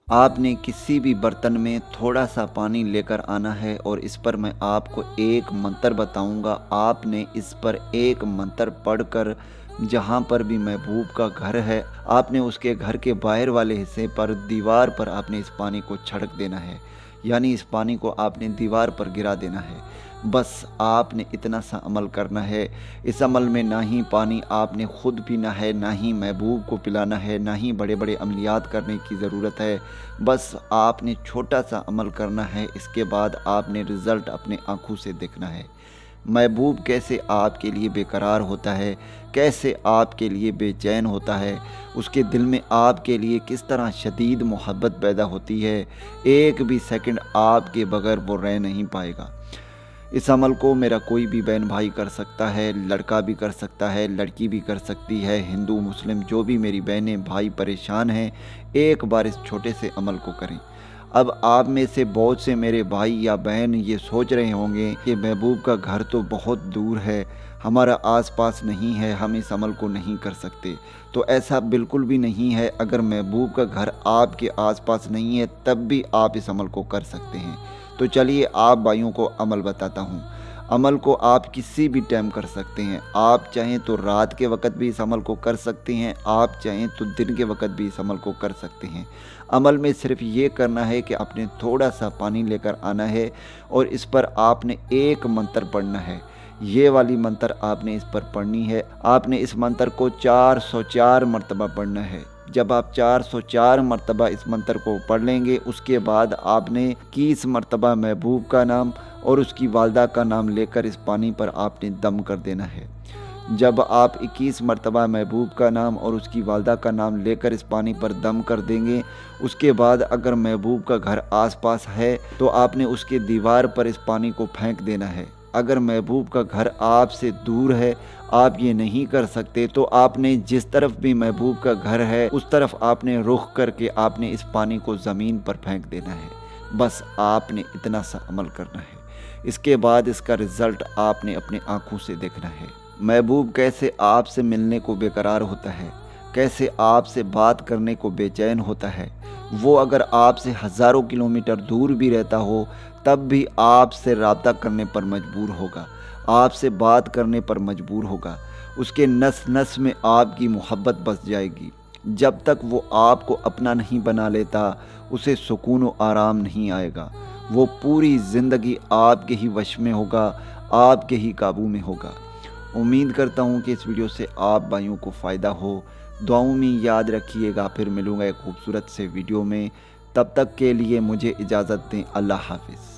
آپ نے کسی بھی برتن میں تھوڑا سا پانی لے کر آنا ہے اور اس پر میں آپ کو ایک منتر بتاؤں گا۔ آپ نے اس پر ایک منتر پڑھ کر جہاں پر بھی محبوب کا گھر ہے، آپ نے اس کے گھر کے باہر والے حصے پر دیوار پر آپ نے اس پانی کو چھڑک دینا ہے، یعنی اس پانی کو آپ نے دیوار پر گرا دینا ہے۔ بس آپ نے اتنا سا عمل کرنا ہے۔ اس عمل میں نہ ہی پانی آپ نے خود پینا ہے، نہ ہی محبوب کو پلانا ہے، نہ ہی بڑے بڑے عملیات کرنے کی ضرورت ہے۔ بس آپ نے چھوٹا سا عمل کرنا ہے، اس کے بعد آپ نے رزلٹ اپنے آنکھوں سے دیکھنا ہے۔ محبوب کیسے آپ کے لیے بے قرار ہوتا ہے، کیسے آپ کے لیے بے چین ہوتا ہے، اس کے دل میں آپ کے لیے کس طرح شدید محبت پیدا ہوتی ہے، ایک بھی سیکنڈ آپ کے بغیر وہ رہ نہیں پائے گا۔ اس عمل کو میرا کوئی بھی بہن بھائی کر سکتا ہے، لڑکا بھی کر سکتا ہے، لڑکی بھی کر سکتی ہے، ہندو مسلم جو بھی میری بہنیں بھائی پریشان ہیں، ایک بار اس چھوٹے سے عمل کو کریں۔ اب آپ میں سے بہت سے میرے بھائی یا بہن یہ سوچ رہے ہوں گے کہ محبوب کا گھر تو بہت دور ہے، ہمارا آس پاس نہیں ہے، ہم اس عمل کو نہیں کر سکتے۔ تو ایسا بالکل بھی نہیں ہے، اگر محبوب کا گھر آپ کے آس پاس نہیں ہے تب بھی آپ اس عمل کو کر سکتے ہیں۔ تو چلیے آپ بھائیوں کو عمل بتاتا ہوں۔ عمل کو آپ کسی بھی ٹائم کر سکتے ہیں، آپ چاہیں تو رات کے وقت بھی اس عمل کو کر سکتے ہیں، آپ چاہیں تو دن کے وقت بھی اس عمل کو کر سکتے ہیں۔ عمل میں صرف یہ کرنا ہے کہ آپ نے تھوڑا سا پانی لے کر آنا ہے اور اس پر آپ نے ایک منتر پڑھنا ہے۔ یہ والی منتر آپ نے اس پر پڑھنی ہے۔ آپ نے اس منتر کو 404 مرتبہ پڑھنا ہے۔ جب آپ 404 مرتبہ اس منتر کو پڑھ لیں گے، اس کے بعد آپ نے 21 مرتبہ محبوب کا نام اور اس کی والدہ کا نام لے کر اس پانی پر آپ نے دم کر دینا ہے۔ جب آپ 21 مرتبہ محبوب کا نام اور اس کی والدہ کا نام لے کر اس پانی پر دم کر دیں گے، اس کے بعد اگر محبوب کا گھر آس پاس ہے تو آپ نے اس کے دیوار پر اس پانی کو پھینک دینا ہے۔ اگر محبوب کا گھر آپ سے دور ہے، آپ یہ نہیں کر سکتے، تو آپ نے جس طرف بھی محبوب کا گھر ہے اس طرف آپ نے رخ کر کے آپ نے اس پانی کو زمین پر پھینک دینا ہے۔ بس آپ نے اتنا سا عمل کرنا ہے۔ اس کے بعد اس کا رزلٹ آپ نے اپنے آنکھوں سے دیکھنا ہے۔ محبوب کیسے آپ سے ملنے کو بے قرار ہوتا ہے، کیسے آپ سے بات کرنے کو بے چین ہوتا ہے۔ وہ اگر آپ سے ہزاروں کلومیٹر دور بھی رہتا ہو تب بھی آپ سے رابطہ کرنے پر مجبور ہوگا، آپ سے بات کرنے پر مجبور ہوگا۔ اس کے نس نس میں آپ کی محبت بس جائے گی۔ جب تک وہ آپ کو اپنا نہیں بنا لیتا، اسے سکون و آرام نہیں آئے گا۔ وہ پوری زندگی آپ کے ہی وش میں ہوگا، آپ کے ہی قابو میں ہوگا۔ امید کرتا ہوں کہ اس ویڈیو سے آپ بھائیوں کو فائدہ ہو۔ دعاؤں میں یاد رکھیے گا، پھر ملوں گا ایک خوبصورت سے ویڈیو میں۔ تب تک کے لیے مجھے اجازت دیں۔ اللہ حافظ۔